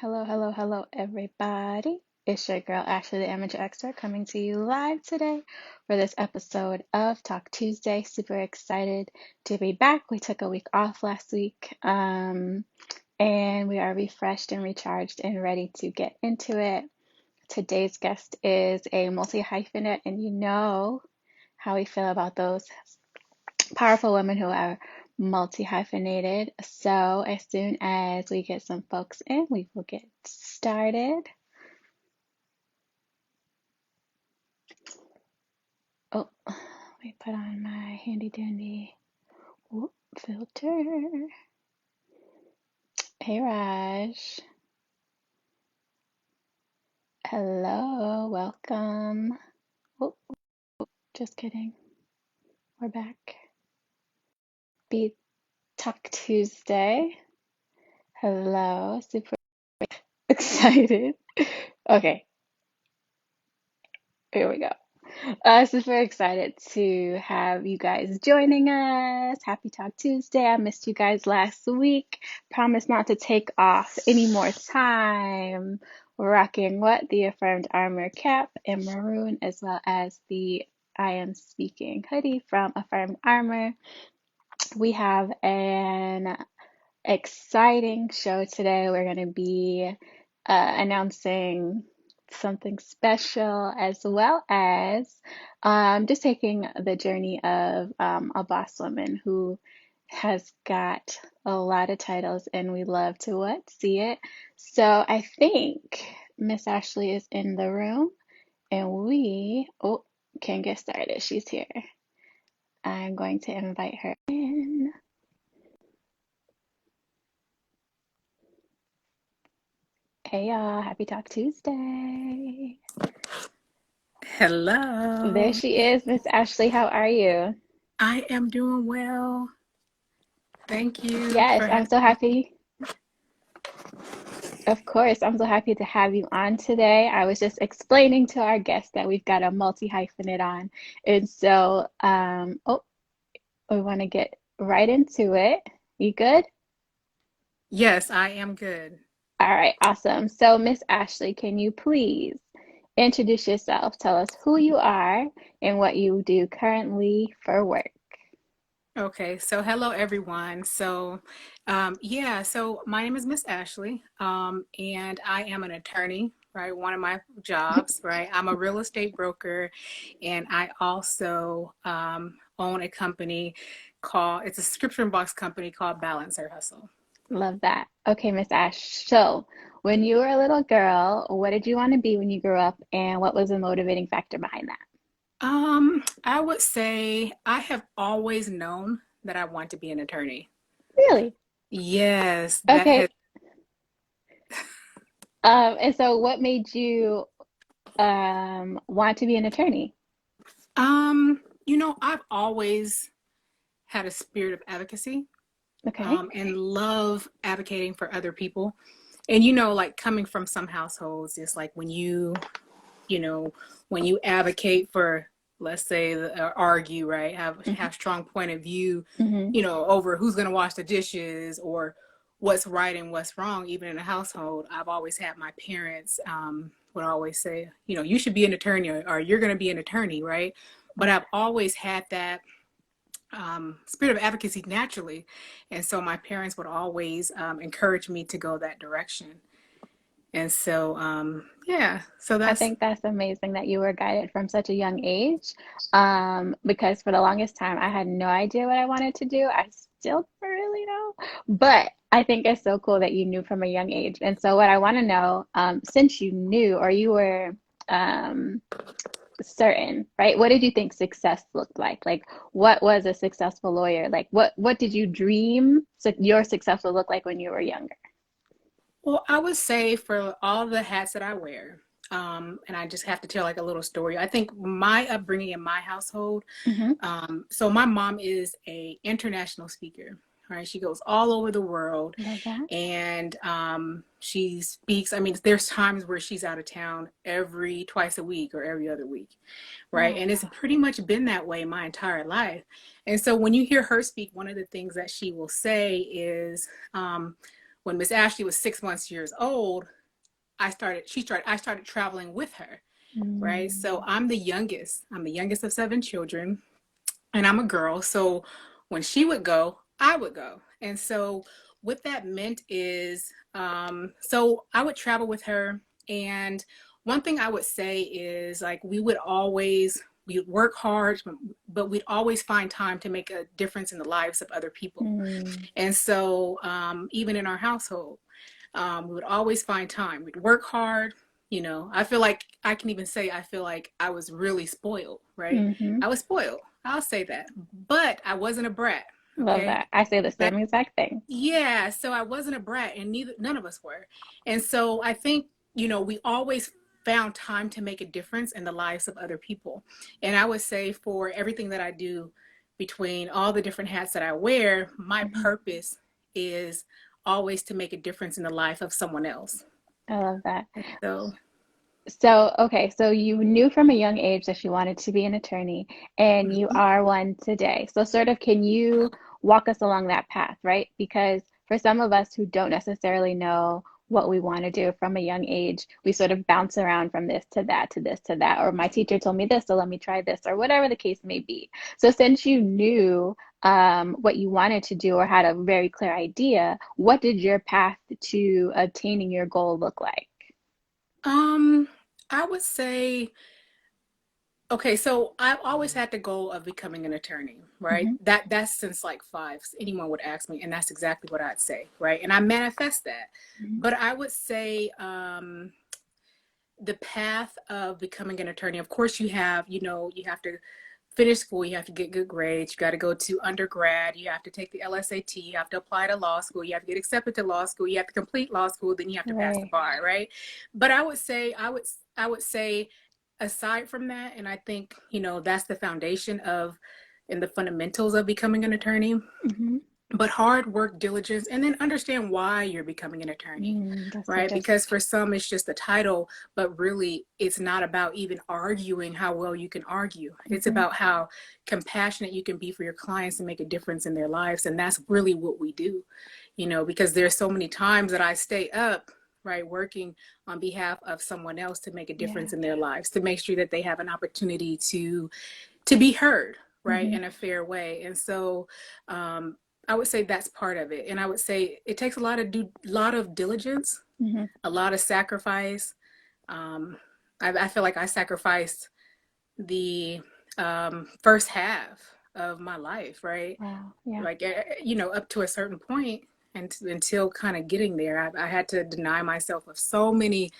Hello, hello, hello, everybody. It's your girl Ashley, the Amateur Expert, coming to you live today for this episode of Talk Tuesday. Super excited to be back. We took a week off last week, and we are refreshed and recharged and ready to get into it. Today's guest is a multi hyphenate, and you know how we feel about those powerful women who are multi hyphenated. So, as soon as we get some folks in, we will get started. Oh, let me put on my handy dandy filter. Hey, Raj. Hello, welcome. Oh, just kidding. We're back. Be Talk Tuesday. Hello, super excited. Okay, here we go. Super excited to have you guys joining us. Happy Talk Tuesday. I missed you guys last week. Promise not to take off any more time. We're rocking what? The Affirmed Armor cap in maroon, as well as the I Am Speaking hoodie from Affirmed Armor. We have an exciting show today. We're going to be announcing something special, as well as just taking the journey of a boss woman who has got a lot of titles, and we love to what? See it. So I think Miss Ashley is in the room, and we can get started. She's here. I'm going to invite her in. Hey y'all, happy Talk Tuesday. There Hello. she is, Miss Ashley. How are you? I am doing well. Thank you Yes, for I'm having so me. happy. Of course, I'm so happy to have you on today. I was just explaining to our guest that we've got a multi-hyphenate on. And so, we want to get right into it. You good? Yes, I am good. All right, awesome. So, Miss Ashley, can you please introduce yourself? Tell us who you are and what you do currently for work. Okay, so hello everyone. So my name is Miss Ashley, and I am an attorney, right? One of my jobs, right? I'm a real estate broker, and I also own a company it's a subscription box company called Balance Her Hustle. Love that. Okay, Miss Ash. So, when you were a little girl, what did you want to be when you grew up, and what was the motivating factor behind that? I would say I have always known that I want to be an attorney. Really? Yes, that has, Okay. And so what made you want to be an attorney? I've always had a spirit of advocacy, Okay. and love advocating for other people. And like coming from some households, it's like you know, when you advocate for, let's say, argue, right, Hmm. have strong point of view, Hmm. over who's going to wash the dishes or what's right and what's wrong, even in a household. I've always had my parents would always say, you should be an attorney, or you're going to be an attorney, right? But I've always had that spirit of advocacy naturally, and so my parents would always encourage me to go that direction. And so, yeah, so I that's think that's amazing that you were guided from such a young age. Because for the longest time, I had no idea what I wanted to do. I still don't really know, but I think it's so cool that you knew from a young age. And so, what I want to know, since you knew or you were um, certain, right? What did you think success looked like? Like, what was a successful lawyer? Like, what did you dream your success would look like when you were younger? Well, I would say for all the hats that I wear, and I just have to tell like a little story. I think my upbringing in my household, Hmm. so my mom is a international speaker, right? She goes all over the world, Love that. and she speaks. I mean, there's times where she's out of town every twice a week or every other week, right? Wow. And it's pretty much been that way my entire life. And so when you hear her speak, one of the things that she will say is, when Miss Ashley was 6 months old, I started traveling with her, right? So I'm the youngest. I'm the youngest of 7 children, and I'm a girl. So when she would go, I would go. And so what that meant is, so I would travel with her. And one thing I would say is like, we'd work hard, but we'd always find time to make a difference in the lives of other people. And so even in our household, we would always find time. We'd work hard. You know, I feel like I can even say I feel like I was really spoiled, right? I was spoiled. I'll say that. But I wasn't a brat. Love Okay. that. I say the same exact thing. Yeah. So I wasn't a brat, and none of us were. And so I think, you know, we always found time to make a difference in the lives of other people. And I would say for everything that I do, between all the different hats that I wear, my purpose is always to make a difference in the life of someone else. I love that. So, So, okay, so you knew from a young age that you wanted to be an attorney, and you mhm. are one today. So, sort of, can you walk us along that path, right? Because for some of us who don't necessarily know what we want to do from a young age, we sort of bounce around from this to that to this to that, or my teacher told me this, so let me try this, or whatever the case may be. So, since you knew what you wanted to do or had a very clear idea, what did your path to obtaining your goal look like? um, I would say, okay, so I've always had the goal of becoming an attorney, right? Hmm. That's since like five. Anyone would ask me, and that's exactly what I'd say, right? And I manifest that. But I would say, the path of becoming an attorney, of course, you have to finish school, you have to get good grades, you got to go to undergrad, you have to take the LSAT, you have to apply to law school, you have to get accepted to law school, you have to complete law school, then you have to pass the Right. bar, right? But I would say aside from that, and I think, that's the foundation of and the fundamentals of becoming an attorney, Hmm. but hard work, diligence, and then understand why you're becoming an attorney, That's right? good. Because for some it's just a title, but really it's not about even arguing how well you can argue. It's Hmm. about how compassionate you can be for your clients and make a difference in their lives. And that's really what we do, because there's so many times that I stay up, right, working on behalf of someone else to make a Yeah. difference in their lives, to make sure that they have an opportunity to be heard, right, Hmm. in a fair way. And so I would say that's part of it. And I would say it takes lot of diligence, Hmm. a lot of sacrifice. um, I feel like I sacrificed the first half of my life, right, Wow. Yeah. like up to a certain point, and until kind of getting there, I had to deny myself of so many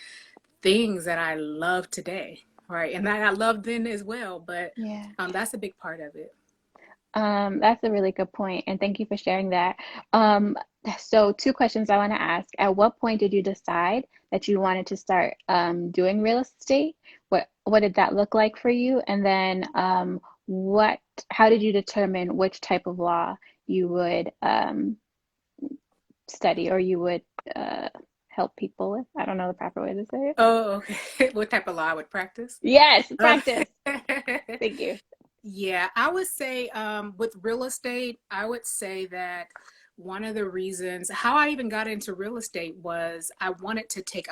things that I love today, right? And that I loved then as well. But Yeah. that's a big part of it. That's a really good point, and thank you for sharing that. Um, so two questions I want to ask. At what point did you decide that you wanted to start doing real estate? What did that look like for you? And then what how did you determine which type of law you would study or you would uh, help people with? I don't know the proper way to say it. Oh, okay. What type of law I would practice? Yes, Uh, practice. Thank you. yeah, I would say with real estate, I would say that one of the reasons how I even got into real estate was I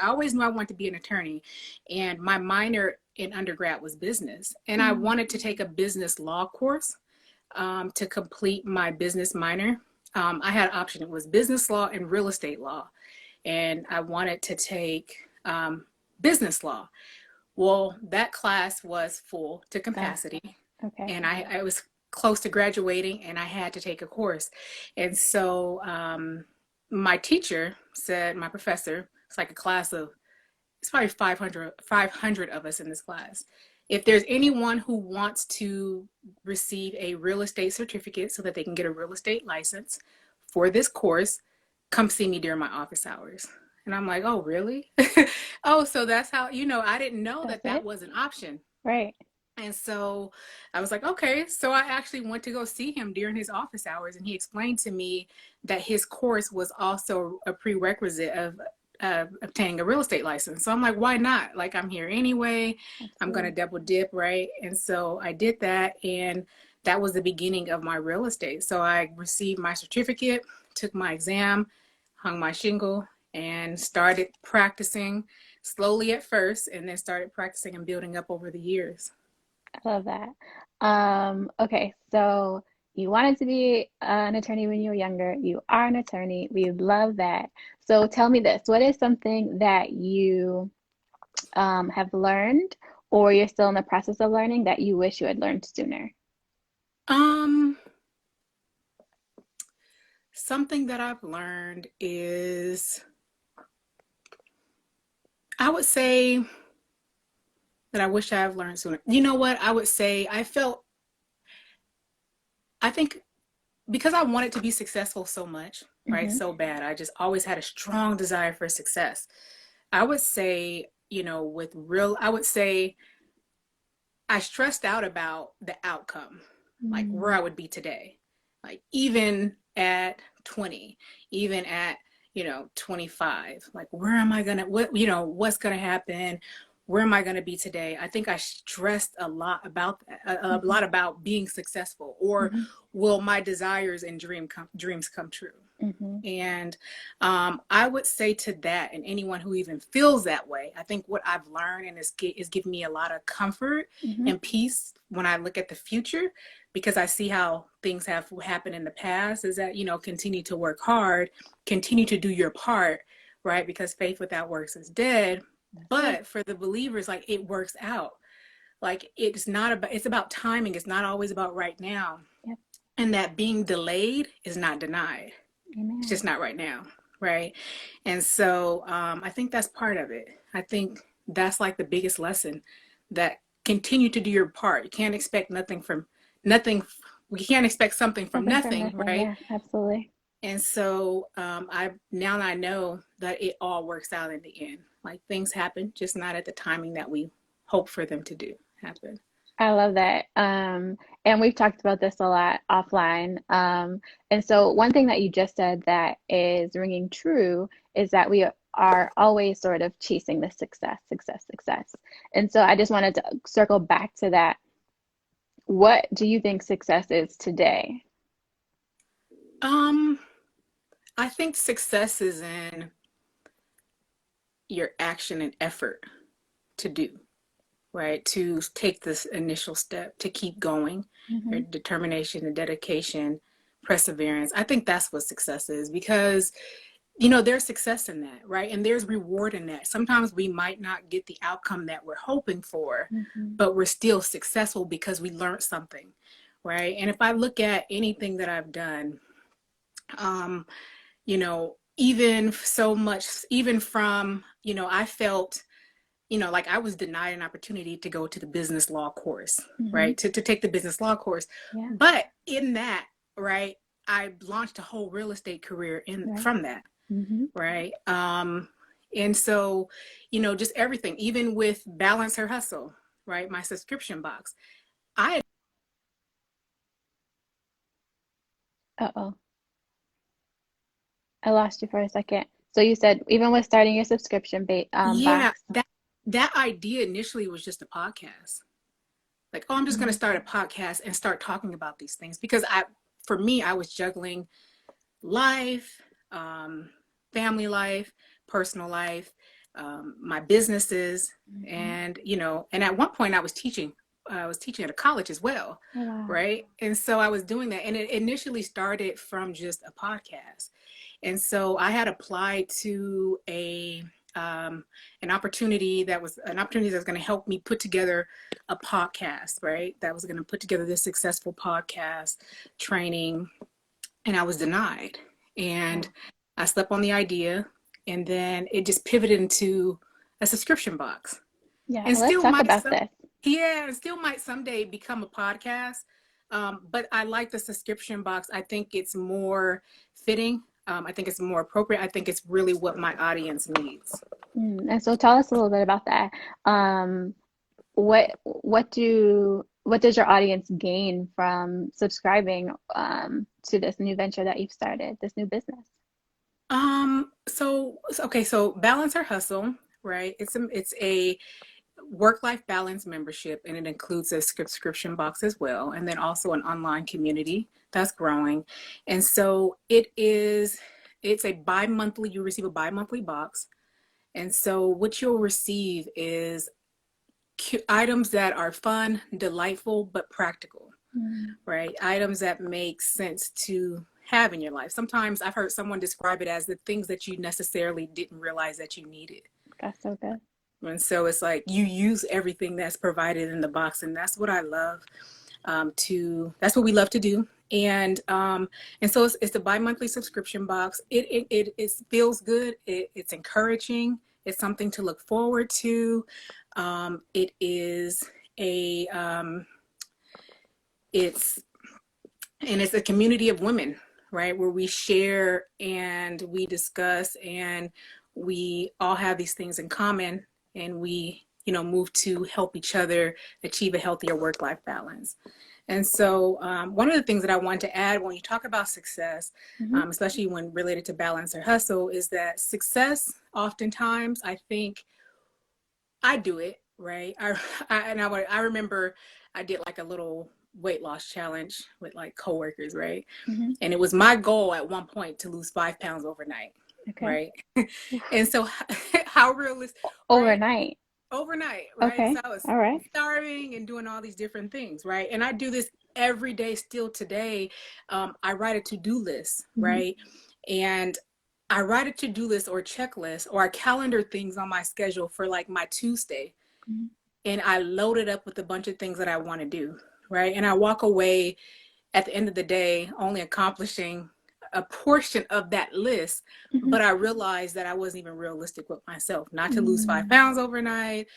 always knew I wanted to be an attorney, and my minor in undergrad was business. And I Mm, wanted to take a business law course to complete my business minor. I had an option. It was business law and real estate law. And I wanted to take business law. Well, that class was full to ah, capacity, okay. and I was close to graduating, and I had to take a course. And so my teacher said, my professor, it's like a class of, it's probably 500 of us in this class. If there's anyone who wants to receive a real estate certificate so that they can get a real estate license for this course, come see me during my office hours. And I'm like, oh, really? Oh, so that's how, I didn't know That's that that it? was an option. Right. And so I was like, okay. So I actually went to go see him during his office hours, and he explained to me that his course was also a prerequisite of obtaining a real estate license. So I'm like, why not? Like, I'm here anyway. I'm going to Absolutely. double dip, right? And so I did that, and that was the beginning of my real estate. So I received my certificate, took my exam, hung my shingle, and started practicing slowly at first, and then started practicing and building up over the years. I love that. Okay, so you wanted to be an attorney when you were younger. You are an attorney. We love that. So tell me this, what is something that you have learned or you're still in the process of learning that you wish you had learned sooner? Um, Something that I've learned is, I would say that I wish I have learned sooner. You know what? I would say I think because I wanted to be successful so much, right? Hmm. So bad. I just always had a strong desire for success. I would say, I would say I stressed out about the outcome, like where Mm. I would be today. Like even at 20, even at, 25, like where am I gonna, what's gonna happen? Where am I gonna be today? I think I stressed a lot about that, a Hmm. lot about being successful, or Hmm. will my desires and dreams come true? Hmm. And I would say to that, and anyone who even feels that way, I think what I've learned and is giving me a lot of comfort Hmm. and peace when I look at the future, because I see how things have happened in the past, is that, continue to work hard, continue to do your part, right? Because faith without works is dead. Right. But for the believers, like it works out. Like it's not about, it's about timing. It's not always about right now. Yep. And that being delayed is not denied. It's Amen. just not right now, right? And so I think that's part of it. I think that's like the biggest lesson, that continue to do your part. You can't expect nothing. We can't expect something from Something from nothing, nothing. right? Yeah, absolutely. And so I know that it all works out in the end. Like things happen, just not at the timing that we hope for them to do happen. I love that. And we've talked about this a lot offline. And so one thing that you just said that is ringing true is that we are always sort of chasing the success, success, success. And so I just wanted to circle back to that. What do you think success is today? Um, I think success is in your action and effort to do, right? To take this initial step, to keep going, your Hmm. determination, the dedication, perseverance. I think that's what success is, because, there's success in that, right? And there's reward in that. Sometimes we might not get the outcome that we're hoping for, Hmm. but we're still successful because we learned something, right? And if I look at anything that I've done, um, even so much, even from, I felt, like I was denied an opportunity to go to the business law course, Hmm. right? To take the business law course. Yeah, But in that, right, I launched a whole real estate career in right. from that, Hmm. right? And so, just everything, even with Balance Her Hustle, right? My subscription box. I Uh-oh, I lost you for a second. So you said even with starting your subscription ba Yeah, box. that idea initially was just a podcast. Like, oh, I'm just going to Mm. start a podcast and start talking about these things, because for me, I was juggling life, um, family life, personal life, my businesses, Hmm. and and at one point I was teaching. I was teaching at a college as well, Oh, wow. right? And so I was doing that, and it initially started from just a podcast. And so I had applied to um, an opportunity that was going to help me put together a podcast, right? That was going to put together this successful podcast training, and I was denied. And Oh, I slept on the idea, and then it just pivoted into a subscription box, yeah. and Let's still talk might about some this. yeah, and still might someday become a podcast. But I like the subscription box. I think it's more fitting. I think it's more appropriate. I think it's really what my audience needs. And so tell us a little bit about that. Um, what does your audience gain from subscribing to this new venture that you've started, this new business? So Balance or Hustle, right? It's a work-life balance membership, and it includes a subscription box as well, and then also an online community that's growing. And so it's a bi-monthly, you receive a bi-monthly box. And so what you'll receive is items that are fun, delightful, but practical, right? Items that make sense to have in your life. Sometimes I've heard someone describe it as the things that you necessarily didn't realize that you needed. That's so good. And so it's like you use everything that's provided in the box, and that's what I love that's what we love to do. And so it's the bi-monthly subscription box. It feels good. It's encouraging. It's something to look forward to. It is a it's a community of women, right, where we share and we discuss, and we all have these things in common, and we move to help each other achieve a healthier work-life balance. And so one of the things that I want to add when you talk about success, especially when related to balance or hustle, is that success, oftentimes, I think I do it, right? I remember I did like a little weight loss challenge with like coworkers, right? And it was my goal at one point to lose 5 pounds overnight, right? And so how realistic? Overnight. Overnight, right? Okay. So I was All right. starving and doing all these different things, right? And I do this every day still today. I write a to-do list, right? And I write a to-do list or checklist, or I calendar things on my schedule for like my Tuesday. And I load it up with a bunch of things that I want to do, right? And I walk away at the end of the day only accomplishing a portion of that list, but I realized that I wasn't even realistic with myself, not to lose 5 pounds overnight,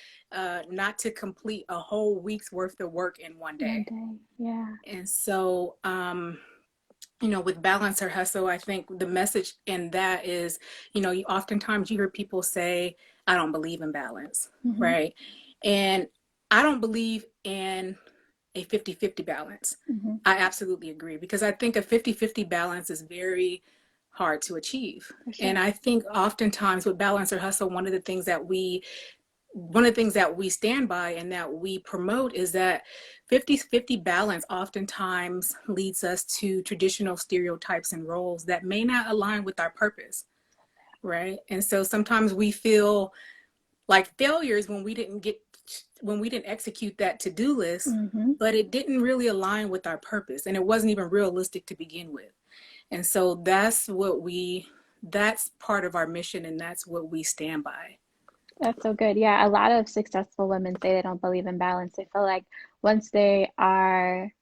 not to complete a whole week's worth of work in one day. Yeah. And so, with balance or hustle, I think the message in that is, oftentimes you hear people say, I don't believe in balance, right? And I don't believe in a 50-50 balance. I absolutely agree, because I think a 50-50 balance is very hard to achieve. Sure. And I think oftentimes with balance or hustle, one of the things that we stand by and that we promote is that 50-50 balance oftentimes leads us to traditional stereotypes and roles that may not align with our purpose, right? And so sometimes we feel like failures when we didn't execute that to-do list, but it didn't really align with our purpose, and it wasn't even realistic to begin with. And so that's part of our mission, and that's what we stand by. That's so good. Yeah, a lot of successful women say they don't believe in balance. They feel like once they are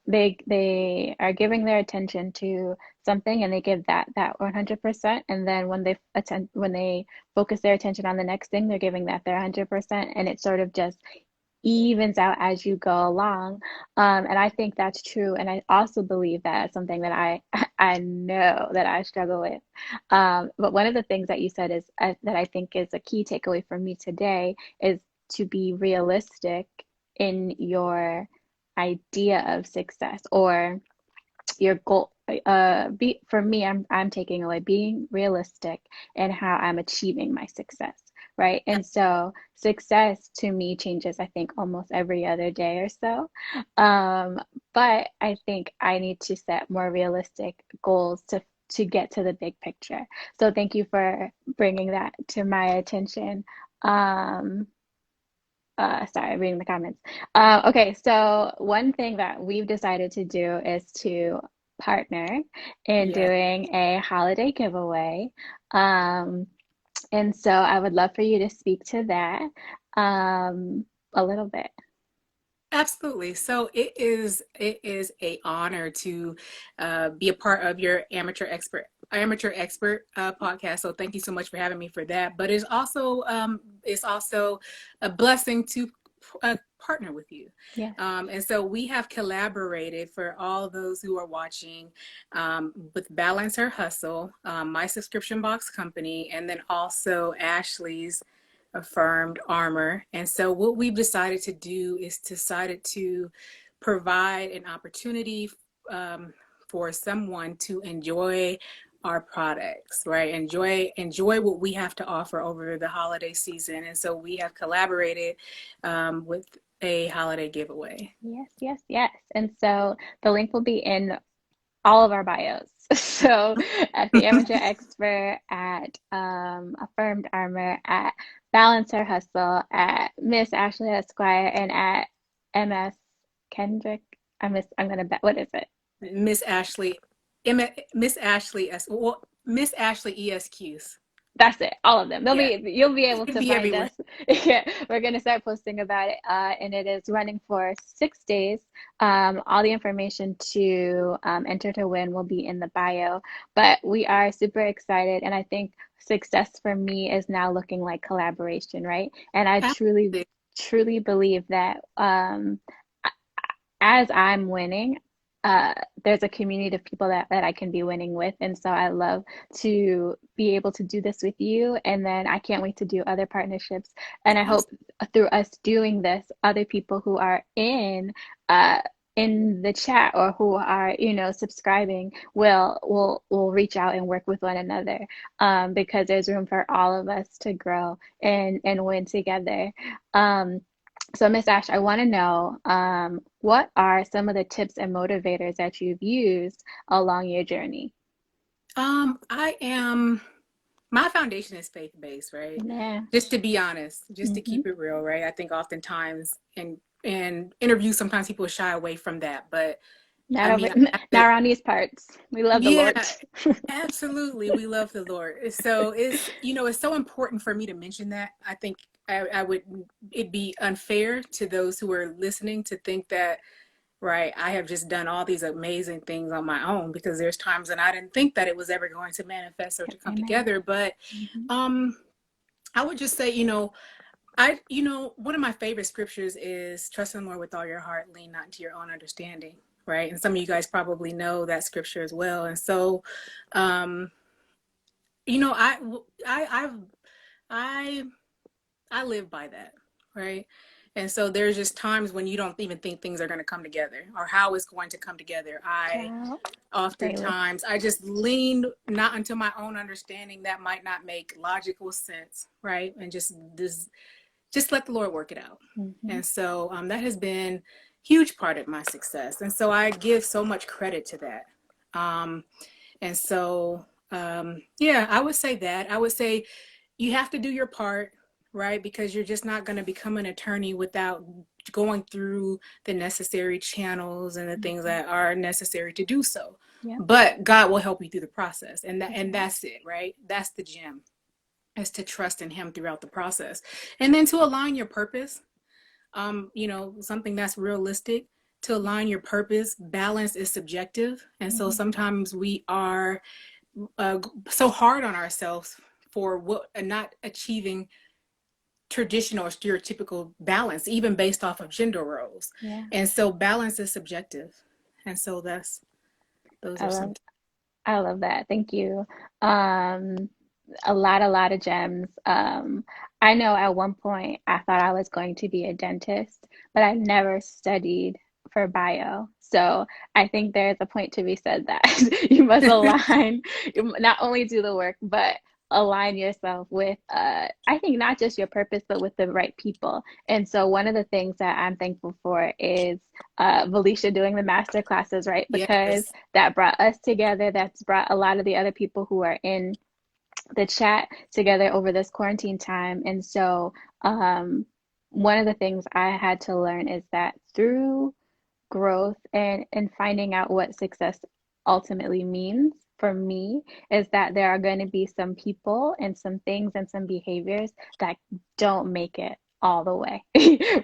they are giving their attention to something, and they give that 100%, and then when they focus their attention on the next thing, they're giving that their 100%, and it sort of just evens out as you go along. And I think that's true. And I also believe that it's something that I know that I struggle with. But one of the things that you said is that I think is a key takeaway for me today is to be realistic in your idea of success or your goal. For me, I'm taking away being realistic in how I'm achieving my success. Right. And so success to me changes, I think, almost every other day or so. But I think I need to set more realistic goals to get to the big picture. So thank you for bringing that to my attention. Sorry, reading the comments. Okay, so one thing that we've decided to do is to partner in doing a holiday giveaway. And so I would love for you to speak to that a little bit. Absolutely. So it is an honor to be a part of your Amateur Expert podcast. So thank you so much for having me for that. But it's also a blessing to partner with you. Yeah. And so we have collaborated, for all those who are watching, with Balance or Hustle, my subscription box company, and then also Ashley's Affirmed Armor. And so what we've decided to do is to provide an opportunity for someone to enjoy our products, right? Enjoy what we have to offer over the holiday season. And so we have collaborated with a holiday giveaway. Yes. And so the link will be in all of our bios. So at the Amateur Expert, at Affirmed Armor, at Balancer Hustle, at Miss Ashley Esquire, and at MS Kendrick. I'm gonna bet. What is it? Miss Ashley, Miss Ashley well, Miss Ashley ESQs. That's it. All of them. Yeah, You'll be able it'd to be find everywhere. us. Yeah, we're gonna start posting about it, and it is running for 6 days. All the information to enter to win will be in the bio. But we are super excited, and I think success for me is now looking like collaboration, right? And I truly, Absolutely. truly believe that as I'm winning, uh, there's a community of people that I can be winning with. And so I love to be able to do this with you. And then I can't wait to do other partnerships. And I hope through us doing this, other people who are uh, in the chat or who are, subscribing will reach out and work with one another, because there's room for all of us to grow and win together. Um, so, Miss Ash, I want to know, what are some of the tips and motivators that you've used along your journey? I am. My foundation is faith based, right? Yeah. Just to be honest, just to Hmm. keep it real, right? I think oftentimes in interviews, sometimes people shy away from that, but Not I over, mean, I have not to, around these parts. We love the Lord. yeah, absolutely. We love the Lord. So it's so important for me to mention that. I think I would, it'd be unfair to those who are listening to think that, right, I have just done all these amazing things on my own, because there's times when I didn't think that it was ever going to manifest or to come Amen. together. But Hmm. um, I would just say, one of my favorite scriptures is trust in the Lord with all your heart, lean not into your own understanding, right? And some of you guys probably know that scripture as well. And so, um, you know, I, I've, I, I live by that, right? And so there's just times when you don't even think things are going to come together or how it's going to come together. Child, daily. Oftentimes I just lean not unto my own understanding that might not make logical sense, right? And just let the Lord work it out. Hmm. And so that has been a huge part of my success. And so I give so much credit to that. Um, and so, yeah, I would say that. I would say you have to do your part, right? Because you're just not going to become an attorney without going through the necessary channels and the things Hmm. that are necessary to do so. Yep. But God will help you through the process. And Amen. that's it, right? That's the gem, is to trust in him throughout the process. And then to align your purpose, something that's realistic. To align your purpose, balance is subjective. And so Hmm. sometimes we are so hard on ourselves for what not achieving traditional or stereotypical balance, even based off of gender roles. Yeah. And so balance is subjective. And so those I are some. love I love that. Thank you. Um, a lot of gems. I know at one point I thought I was going to be a dentist, but I never studied for bio. So I think there's a point to be said that you must align, not only do the work, but align yourself with, I think not just your purpose, but with the right people. And so one of the things that I'm thankful for is Valisha doing the master classes, right? Because Yes. that brought us together. That's brought a lot of the other people who are in the chat together over this quarantine time. And so, one of the things I had to learn is that through growth and finding out what success ultimately means for me is that there are going to be some people and some things and some behaviors that don't make it all the way,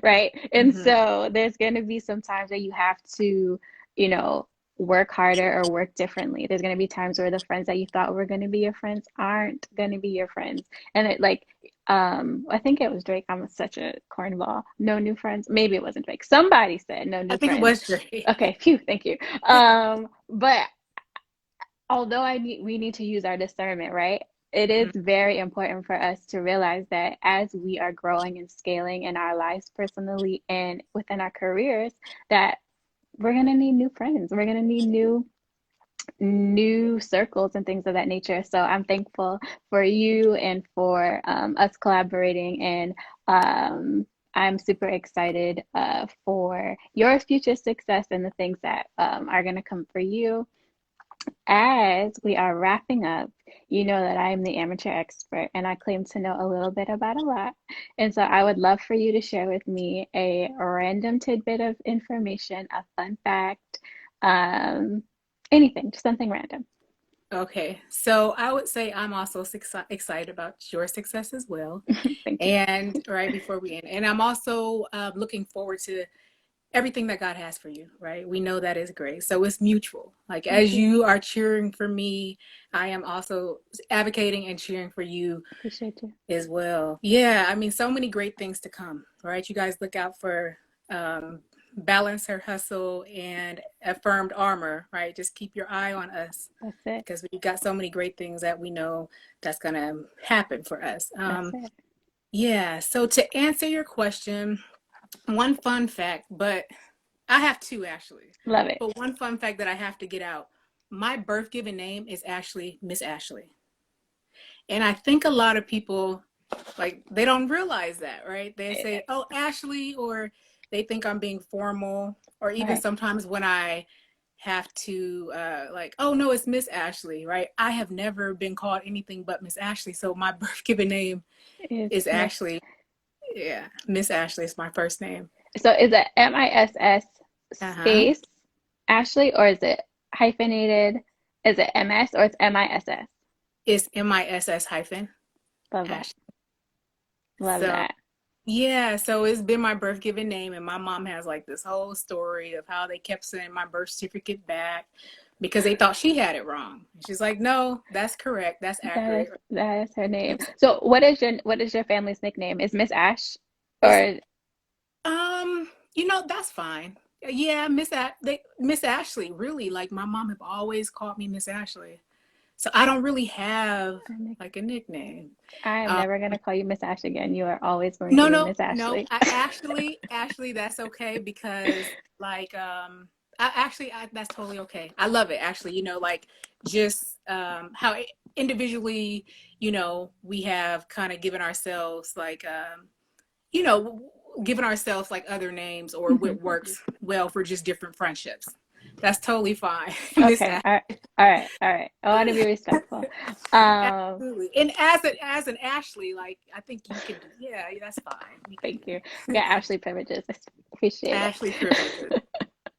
right? And Mm-hmm. so there's going to be some times that you have to, you know, work harder or work differently. There's going to be times where the friends that you thought were going to be your friends aren't going to be your friends. And it like I think it was Drake. I'm such a cornball. No new friends. Maybe it wasn't Drake. Somebody said no I new think it friends. was Drake. Okay, phew, thank you. But although we need to use our discernment, right? It is very important for us to realize that as we are growing and scaling in our lives personally and within our careers, that we're gonna need new friends. We're gonna need new circles and things of that nature. So I'm thankful for you and for us collaborating. And I'm super excited for your future success and the things that are going to come for you. As we are wrapping up, you know that I am the amateur expert and I claim to know a little bit about a lot. And so I would love for you to share with me a random tidbit of information, a fun fact, um, anything, just something random. Okay, so I would say I'm also excited about your success as well. Thank you. And right before we end, and I'm also looking forward to everything that God has for you, right? We know that is great. So it's mutual. Like Thank as you. you are cheering for me, I am also advocating and cheering for you Appreciate you. as well. Yeah, I mean, so many great things to come, right? You guys look out for Balance Her Hustle and Affirmed Armor, right? Just keep your eye on us That's it. because we've got so many great things that we know that's going to happen for us. That's it. Yeah, so to answer your question, one fun fact, but I have two actually. Love it. But one fun fact that I have to get out, my birth given name is actually Miss Ashley. And I think a lot of people like they don't realize that, right? They say, "Oh, Ashley," or they think I'm being formal, or even Right. sometimes when I have to like, "Oh no, it's Miss Ashley," right? I have never been called anything but Miss Ashley, so my birth given name Is is Miss. actually yeah, Miss Ashley is my first name. So is it MISS Uh-huh. space Ashley or is it hyphenated? Is it MS or it's MISS? It's MISS hyphen Love that. Ashley. Love So that. yeah, so it's been my birth given name, and my mom has like this whole story of how they kept sending my birth certificate back because they thought she had it wrong. She's like, "No, that's correct. That's That is accurate." that is her name. It's, So what is your family's nickname? Is Miss Ash it's or that's fine. Yeah, Miss Ashley. Really, like my mom have always called me Miss Ashley, so I don't really have like a nickname. I am Um, never gonna call you Miss Ash again. You are always going to No, be no, Miss no. Ashley. Ashley, that's okay because like that's totally okay. I love it actually. Like just how individually, we have kind of given ourselves like you know, given ourselves like other names or Mhm. what works well for just different friendships. That's totally fine, Miss Okay. All right. All right. All right. I want to be respectful. Um, Absolutely. And as an Ashley, like I think you can do yeah, that's fine. You Thank you. We can got Ashley privileges. I appreciate Ashley privileges.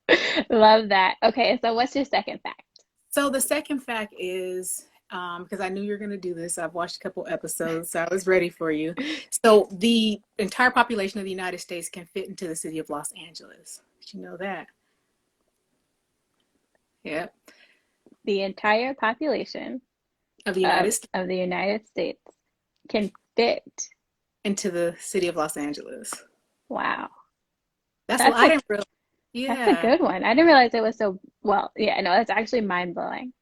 it. Love that. Okay, so what's your second fact? So the second fact is because I knew you were going to do this. I've watched a couple episodes, so I was ready for you. So the entire population of the United States can fit into the city of Los Angeles. Did you know that? Yeah, The entire population of the United States of the United States can fit. into the city of Los Angeles. Wow. That's what That's I a didn't realize. that's a Yeah. good one. I didn't realize it was so well. Yeah, no, that's actually mind-blowing.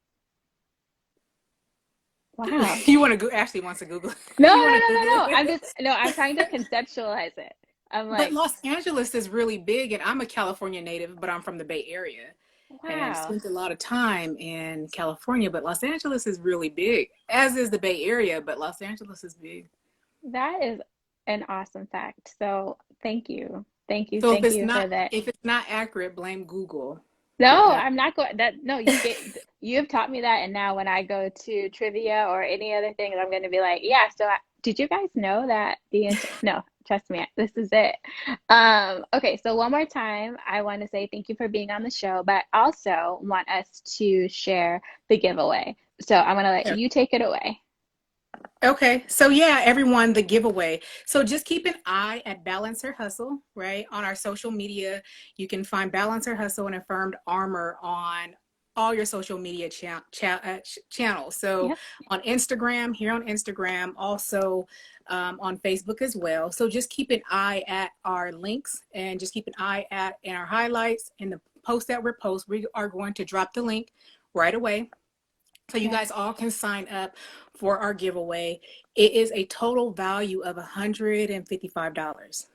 Wow. You want to go? Ashley wants to Google. No, You no, want to no, no, Google no. I'm just it? no, I'm trying to conceptualize it. I'm But like, Los Angeles is really big, and I'm a California native, but I'm from the Bay Area. And I've wow. spent a lot of time in California, but Los Angeles is really big, as is the Bay Area, but Los Angeles is big. That is an awesome fact. So, thank you. Thank you. So Thank you for that. if it's not accurate, blame Google No, because I'm not going that no, you've taught me that and now when I go to trivia or any other things I'm going to be like, yeah, so did you guys know that no, trust me, this is it. Okay, so one more time, I want to say thank you for being on the show, but I also want us to share the giveaway. So I'm going to let you take it away. okay. So yeah, everyone, the giveaway. So just keep an eye at Balance Her Hustle, right? On our social media, you can find Balance Her Hustle and Affirmed Armor on all your social media channels. So Yep. on Instagram, here on Instagram, also on Facebook as well. So just keep an eye at our links and just keep an eye at in our highlights in the post that we're post. We are going to drop the link right away. So you Yes. guys all can sign up for our giveaway. It is a total value of $155,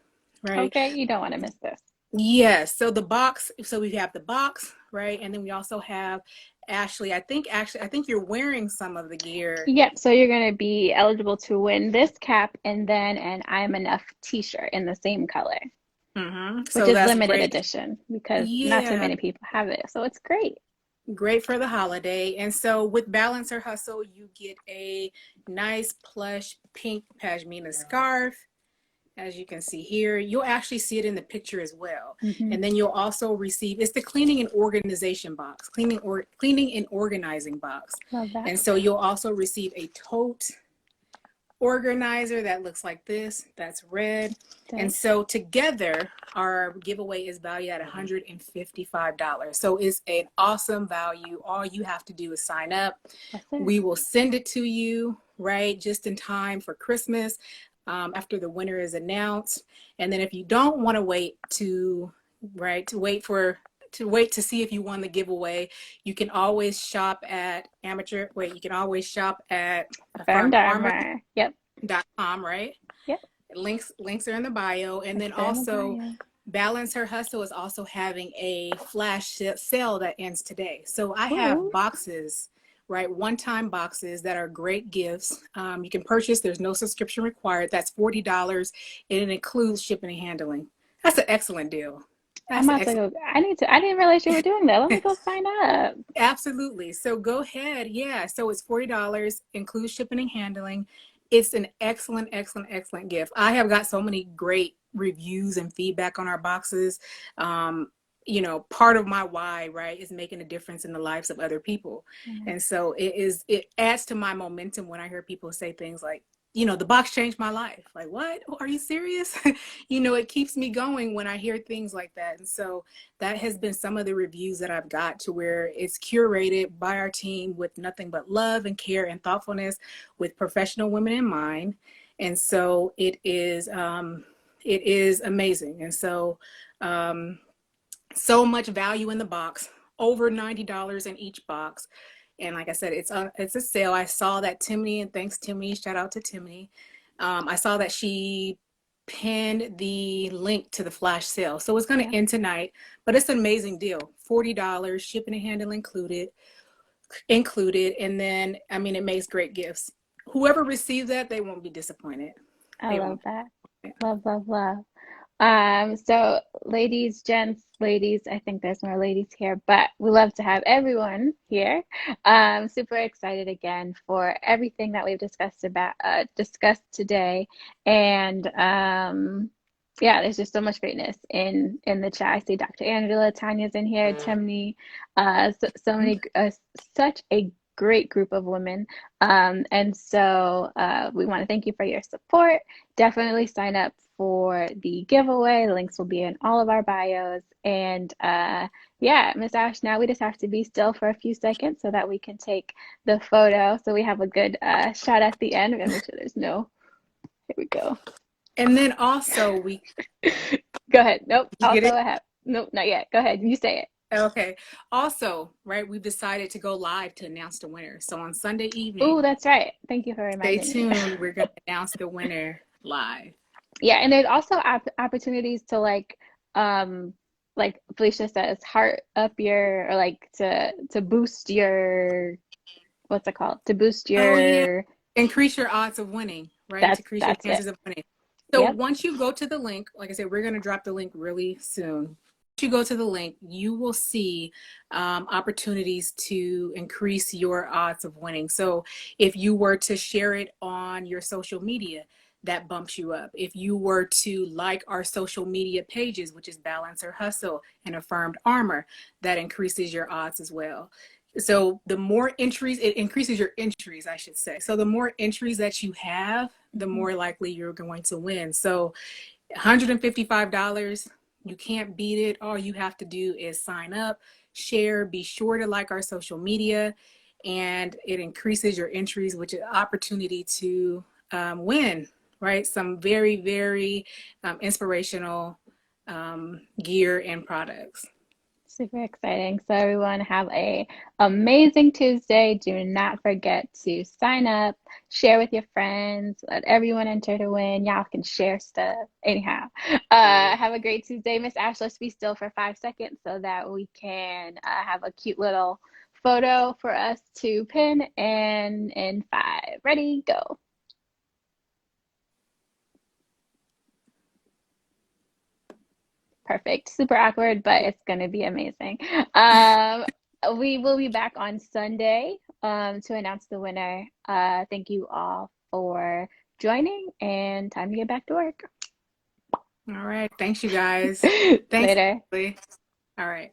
right? Okay, you don't want to miss this. Yes. So the box, so we have the box, right? And then we also have Ashley. I think you're wearing some of the gear. Yep, so you're going to be eligible to win this cap and then an I'm Enough t-shirt in the same color, which So is that's limited great. edition because not too Yeah. many people have it. So it's great. Great for the holiday. And so with Balance or Hustle, you get a nice plush pink pashmina scarf. As you can see here, you'll actually see it in the picture as well. Mm-hmm. And then you'll also receive, it's the cleaning and organization box, cleaning and organizing box. Love that. And so you'll also receive a tote organizer that looks like this, that's red. And so together our giveaway is valued at $155. So it's an awesome value. All you have to do is sign up. We will send it to you right just in time for Christmas, after the winner is announced. And then if you don't want to wait to see if you won the giveaway, you can always shop at Affirmed Armor. Yep. .com, right? Yep. Links are in the bio. And then also Balance Her Hustle is also having a flash sale that ends today. So I have boxes, right? One-time boxes that are great gifts. You can purchase, there's no subscription required. That's $40 and it includes shipping and handling. That's an excellent deal. I didn't realize you were doing that. Let me go sign up. Absolutely. So go ahead. Yeah. So it's $40, includes shipping and handling. It's an excellent, excellent, excellent gift. I have got so many great reviews and feedback on our boxes. Part of my why, right, is making a difference in the lives of other people. Mm-hmm. And so it adds to my momentum when I hear people say things like, the box changed my life. Like, what? Are you serious? It keeps me going when I hear things like that. And so that has been some of the reviews that I've got, to where it's curated by our team with nothing but love and care and thoughtfulness, with professional women in mind. And so it is amazing. And so, so much value in the box, over $90 in each box. And like I said, it's a sale. I saw that Timmy, and thanks Timmy, shout out to Timmy. I saw that she pinned the link to the flash sale. So it's going to end tonight, but it's an amazing deal. $40, shipping and handling included. And then, it makes great gifts. Whoever receives that, they won't be disappointed. I love that. Love, love, love. So ladies, gents, ladies, I think there's more ladies here, but we love to have everyone here. Super excited again for everything that we've discussed today. And there's just so much greatness in the chat. I see Dr. Angela, Tanya's in here, Timney, such a great group of women. And so we want to thank you for your support. Definitely sign up for the giveaway. The links will be in all of our bios. And Miss Ash, now we just have to be still for a few seconds so that we can take the photo. So we have a good shot at the end. We're gonna make sure there's no, here we go. And then also we go ahead. Nope. Also I have, nope, not yet. Go ahead. You say it. Okay. Also, right, we've decided to go live to announce the winner. So on Sunday evening. Oh, that's right. Thank you for reminding me. Stay tuned. We're going to announce the winner live. Yeah, and there's also opportunities to like Felicia says, heart up your, or like to boost your, what's it called? To boost your increase your odds of winning, right? To increase your chances of winning. So once you go to the link, like I said, we're going to drop the link really soon. Once you go to the link, you will see opportunities to increase your odds of winning. So if you were to share it on your social media, that bumps you up. If you were to like our social media pages, which is Balance or Hustle and Affirmed Armor, that increases your odds as well. So the more entries, it increases your entries, I should say. So the more entries that you have, the more likely you're going to win. So $155, you can't beat it. All you have to do is sign up, share, be sure to like our social media, and it increases your entries, which is an opportunity to win, right? Some very, very inspirational gear and products. Super exciting. So everyone have a amazing Tuesday. Do not forget to sign up, share with your friends, let everyone enter to win. Y'all can share stuff. Anyhow, have a great Tuesday. Miss Ash, let's be still for 5 seconds so that we can have a cute little photo for us to pin. And in 5, ready, go. Perfect. Super awkward, but it's going to be amazing. We will be back on Sunday to announce the winner. Thank you all for joining, and time to get back to work. All right. Thanks, you guys. Thanks, Later. Ashley. All right.